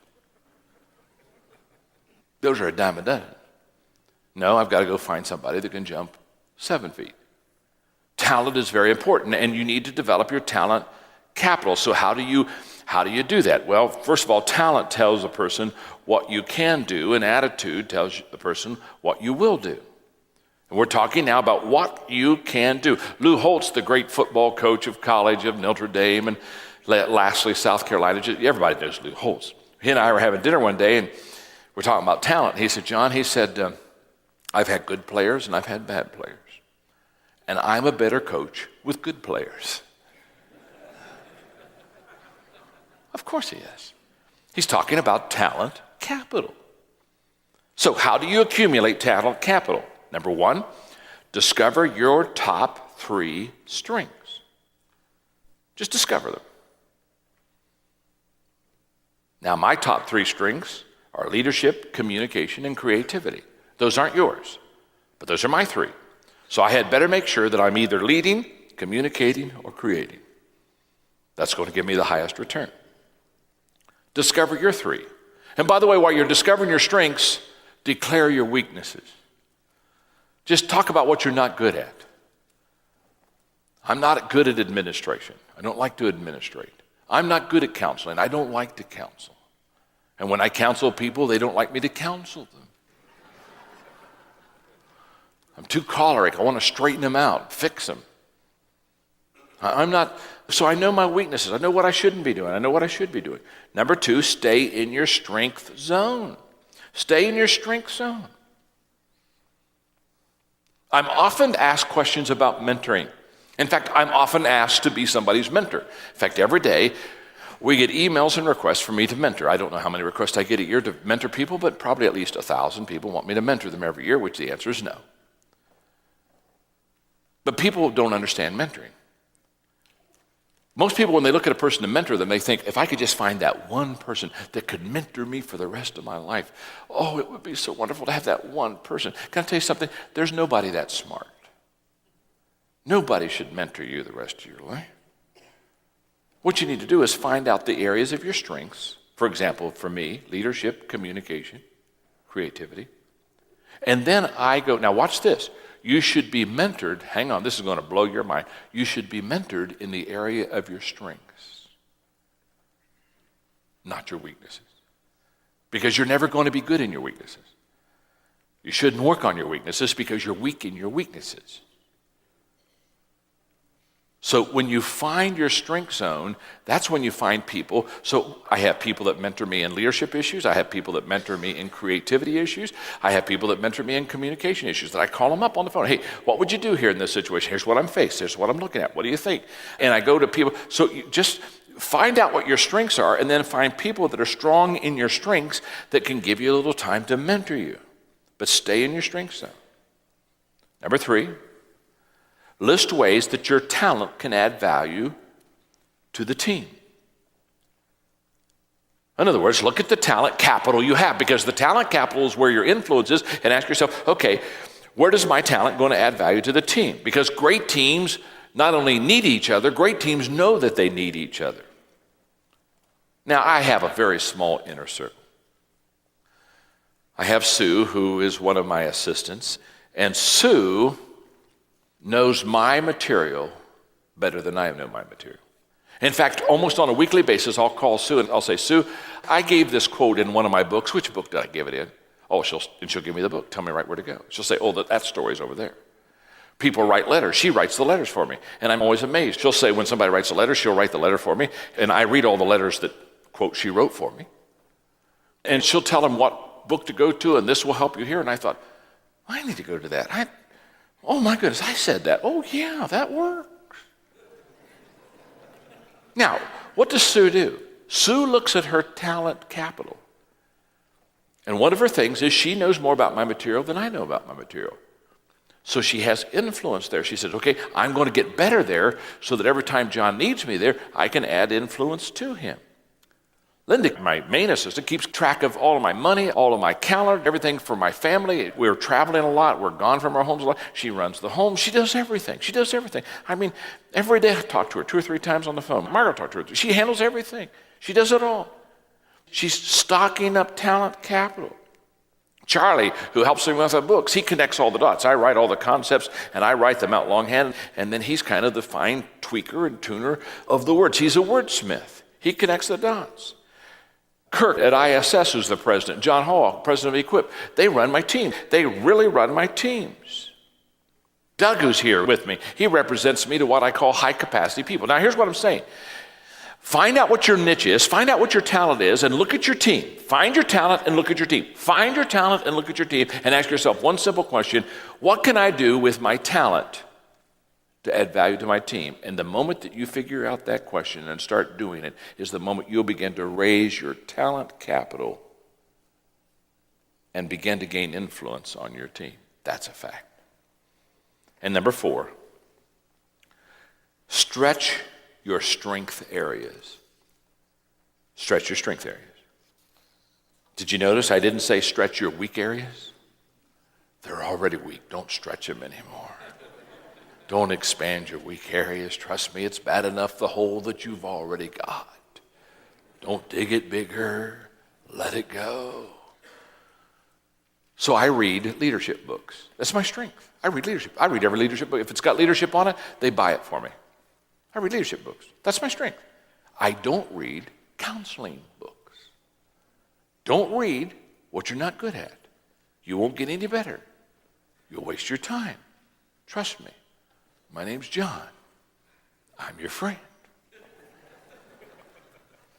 Those are a dime a dozen. No, I've got to go find somebody that can jump 7 feet. Talent is very important, and you need to develop your talent capital. So how do you do that? Well, first of all, talent tells a person what you can do, and attitude tells the person what you will do. And we're talking now about what you can do. Lou Holtz, the great football coach of college of Notre Dame and lastly South Carolina, everybody knows Lou Holtz. He and I were having dinner one day, and we're talking about talent. He said, John, I've had good players and I've had bad players. And I'm a better coach with good players. Of course he is. He's talking about talent capital. So how do you accumulate talent capital? Number one, discover your top 3 strengths. Just discover them. Now, my top 3 strengths are leadership, communication, and creativity. Those aren't yours, but those are my 3. So I had better make sure that I'm either leading, communicating, or creating. That's going to give me the highest return. Discover your 3. And by the way, while you're discovering your strengths, declare your weaknesses. Just talk about what you're not good at. I'm not good at administration. I don't like to administrate. I'm not good at counseling. I don't like to counsel. And when I counsel people, they don't like me to counsel them. I'm too choleric. I want to straighten them out, fix them. So I know my weaknesses. I know what I shouldn't be doing. I know what I should be doing. Number 2, stay in your strength zone. Stay in your strength zone. I'm often asked questions about mentoring. In fact, I'm often asked to be somebody's mentor. In fact, every day we get emails and requests for me to mentor. I don't know how many requests I get a year to mentor people, but probably at least 1,000 people want me to mentor them every year, which the answer is no. But people don't understand mentoring. Most people, when they look at a person to mentor them, they think, if I could just find that one person that could mentor me for the rest of my life, oh, it would be so wonderful to have that one person. Can I tell you something? There's nobody that smart. Nobody should mentor you the rest of your life. What you need to do is find out the areas of your strengths. For example, for me, leadership, communication, creativity. And then I go, now watch this. You should be mentored, hang on, this is going to blow your mind. You should be mentored in the area of your strengths, not your weaknesses. Because you're never going to be good in your weaknesses. You shouldn't work on your weaknesses because you're weak in your weaknesses. So when you find your strength zone, that's when you find people. So I have people that mentor me in leadership issues. I have people that mentor me in creativity issues. I have people that mentor me in communication issues that I call them up on the phone. Hey, what would you do here in this situation? Here's what I'm faced. Here's what I'm looking at. What do you think? And I go to people. So you just find out what your strengths are and then find people that are strong in your strengths that can give you a little time to mentor you. But stay in your strength zone. Number 3. List ways that your talent can add value to the team. In other words, look at the talent capital you have, because the talent capital is where your influence is, and ask yourself, okay, where does my talent going to add value to the team? Because great teams not only need each other, great teams know that they need each other. Now, I have a very small inner circle. I have Sue, who is one of my assistants, and Sue knows my material better than I know my material. In fact, almost on a weekly basis, I'll call Sue and I'll say, Sue, I gave this quote in one of my books. Which book did I give it in? Oh, she'll give me the book. Tell me right where to go. She'll say, oh, that story's over there. People write letters. She writes the letters for me. And I'm always amazed. She'll say when somebody writes a letter, she'll write the letter for me. And I read all the letters that, quote, she wrote for me. And she'll tell them what book to go to, and this will help you here. And I thought, I need to go to that. Oh my goodness, I said that. Oh yeah, that works. Now, what does Sue do? Sue looks at her talent capital. And one of her things is she knows more about my material than I know about my material. So she has influence there. She says, okay, I'm going to get better there so that every time John needs me there, I can add influence to him. Linda, my main assistant, keeps track of all of my money, all of my calendar, everything for my family. We're traveling a lot. We're gone from our homes a lot. She runs the home. She does everything. She does everything. I mean, every day I talk to her 2 or 3 times on the phone. Margaret talked to her. She handles everything. She does it all. She's stocking up talent capital. Charlie, who helps me with my books, he connects all the dots. I write all the concepts, and I write them out longhand, and then he's kind of the fine tweaker and tuner of the words. He's a wordsmith. He connects the dots. Kurt at ISS, who's the president, John Hall, president of Equip, they run my team. They really run my teams. Doug, who's here with me, he represents me to what I call high-capacity people. Now, here's what I'm saying. Find out what your niche is, find out what your talent is, and look at your team. Find your talent and look at your team. Find your talent and look at your team, and ask yourself one simple question: what can I do with my talent to add value to my team? And the moment that you figure out that question and start doing it is the moment you'll begin to raise your talent capital and begin to gain influence on your team. That's a fact. And number 4, stretch your strength areas. Stretch your strength areas. Did you notice I didn't say stretch your weak areas? They're already weak. Don't stretch them anymore. Don't expand your weak areas. Trust me, it's bad enough the hole that you've already got. Don't dig it bigger. Let it go. So I read leadership books. That's my strength. I read leadership. I read every leadership book. If it's got leadership on it, they buy it for me. I read leadership books. That's my strength. I don't read counseling books. Don't read what you're not good at. You won't get any better. You'll waste your time. Trust me. My name's John. I'm your friend.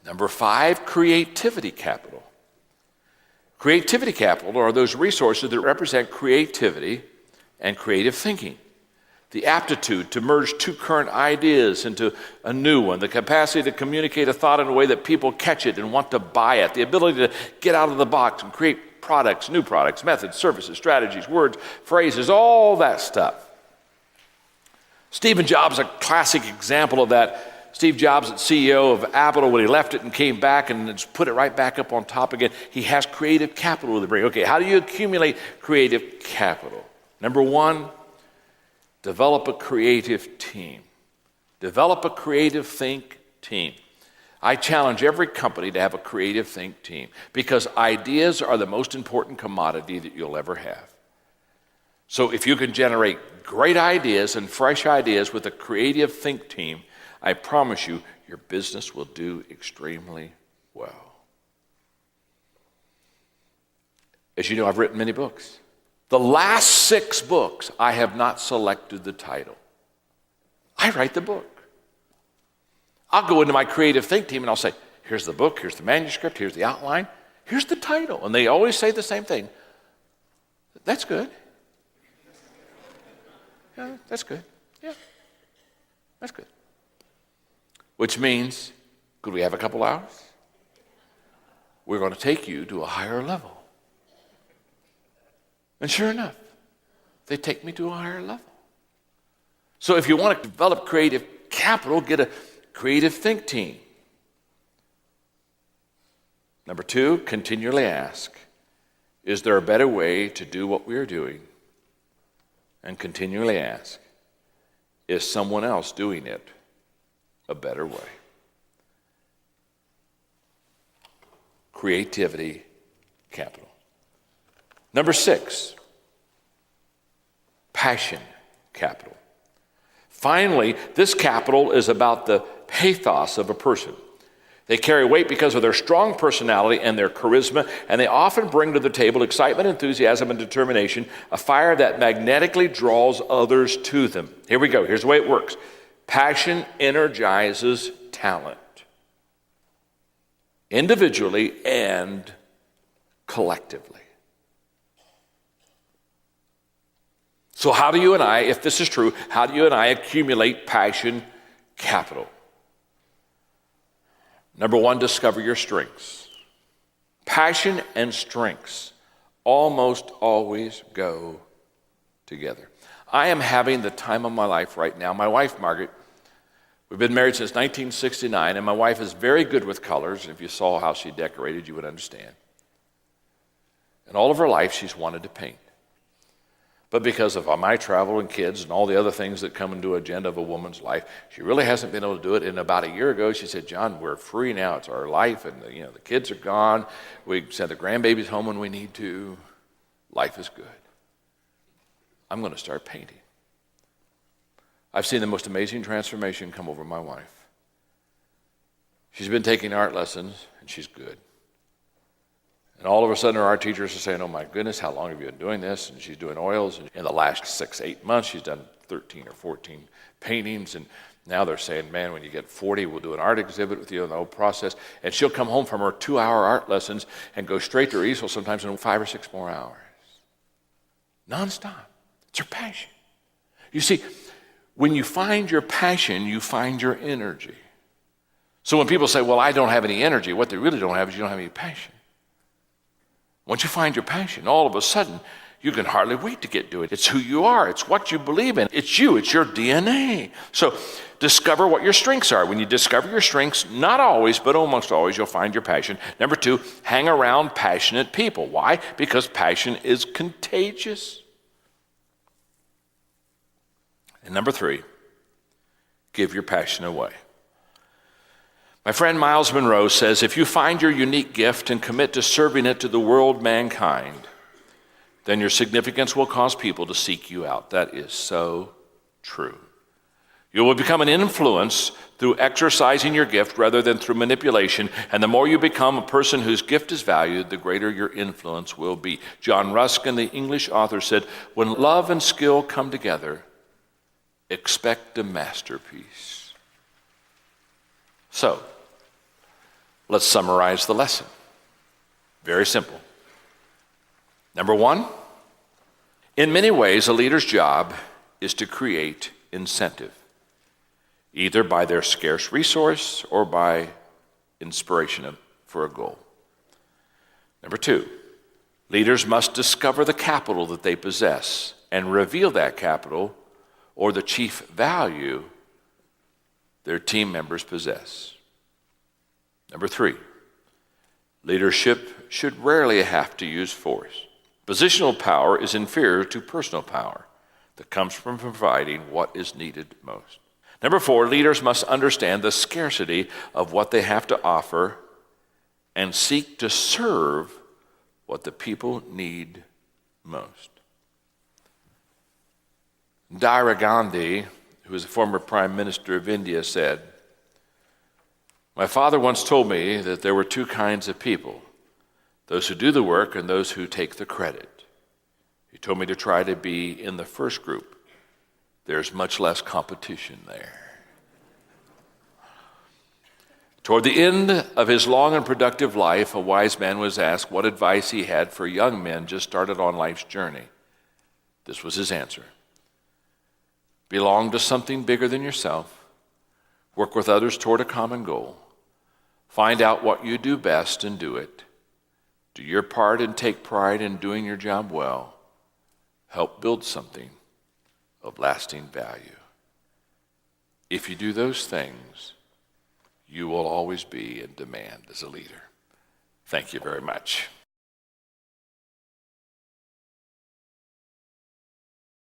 Number 5, creativity capital. Creativity capital are those resources that represent creativity and creative thinking. The aptitude to merge 2 current ideas into a new one, the capacity to communicate a thought in a way that people catch it and want to buy it, the ability to get out of the box and create products, new products, methods, services, strategies, words, phrases, all that stuff. Stephen Jobs, a classic example of that. Steve Jobs, CEO of Apple, when he left it and came back and just put it right back up on top again, he has creative capital to bring. Okay, how do you accumulate creative capital? Number 1, develop a creative team. Develop a creative think team. I challenge every company to have a creative think team because ideas are the most important commodity that you'll ever have. So if you can generate great ideas and fresh ideas with a creative think team, I promise you, your business will do extremely well. As you know, I've written many books. The last 6 books, I have not selected the title. I write the book. I'll go into my creative think team and I'll say, here's the book, here's the manuscript, here's the outline, here's the title. And they always say the same thing. That's good. Yeah, that's good. Yeah, that's good. Which means, could we have a couple hours? We're going to take you to a higher level. And sure enough, they take me to a higher level. So if you want to develop creative capital, get a creative think team. Number 2, continually ask, is there a better way to do what we are doing? And continually ask, is someone else doing it a better way? Creativity capital. Number 6, passion capital. Finally, this capital is about the pathos of a person. They carry weight because of their strong personality and their charisma, and they often bring to the table excitement, enthusiasm, and determination, a fire that magnetically draws others to them. Here we go. Here's the way it works. Passion energizes talent, individually and collectively. So how do you and I, if this is true, how do you and I accumulate passion capital? Number 1, discover your strengths. Passion and strengths almost always go together. I am having the time of my life right now. My wife, Margaret, we've been married since 1969, and my wife is very good with colors. If you saw how she decorated, you would understand. And all of her life, she's wanted to paint. But because of my travel and kids and all the other things that come into the agenda of a woman's life, she really hasn't been able to do it. And about a year ago, she said, John, we're free now. It's our life, and the kids are gone. We send the grandbabies home when we need to. life is good. I'm going to start painting. I've seen the most amazing transformation come over my wife. She's been taking art lessons, and she's good. And all of a sudden, her art teachers are saying, oh my goodness, how long have you been doing this? And she's doing oils. And in the last 6-8 months, she's done 13 or 14 paintings. And now they're saying, man, when you get 40, we'll do an art exhibit with you in the whole process. And she'll come home from her 2-hour art lessons and go straight to her easel sometimes in 5 or 6 more hours. Nonstop. It's her passion. You see, when you find your passion, you find your energy. So when people say, well, I don't have any energy, what they really don't have is you don't have any passion. Once you find your passion, all of a sudden, you can hardly wait to get to it. It's who you are. It's what you believe in. It's you. It's your DNA. So discover what your strengths are. When you discover your strengths, not always, but almost always, you'll find your passion. Number 2, hang around passionate people. Why? Because passion is contagious. And number 3, give your passion away. My friend Miles Monroe says, if you find your unique gift and commit to serving it to the world, mankind, then your significance will cause people to seek you out. That is so true. You will become an influence through exercising your gift rather than through manipulation. And the more you become a person whose gift is valued, the greater your influence will be. John Ruskin, the English author, said, when love and skill come together, expect a masterpiece. So, let's summarize the lesson. Very simple. Number 1, in many ways, a leader's job is to create incentive, either by their scarce resource or by inspiration for a goal. Number 2, leaders must discover the capital that they possess and reveal that capital or the chief value their team members possess. Number 3, leadership should rarely have to use force. Positional power is inferior to personal power that comes from providing what is needed most. Number 4, leaders must understand the scarcity of what they have to offer and seek to serve what the people need most. Indira Gandhi, who was a former Prime Minister of India, said, my father once told me that there were 2 kinds of people, those who do the work and those who take the credit. He told me to try to be in the first group. There's much less competition there. Toward the end of his long and productive life, a wise man was asked what advice he had for young men just started on life's journey. This was his answer. Belong to something bigger than yourself. Work with others toward a common goal. Find out what you do best and do it. Do your part and take pride in doing your job well. Help build something of lasting value. If you do those things, you will always be in demand as a leader. Thank you very much.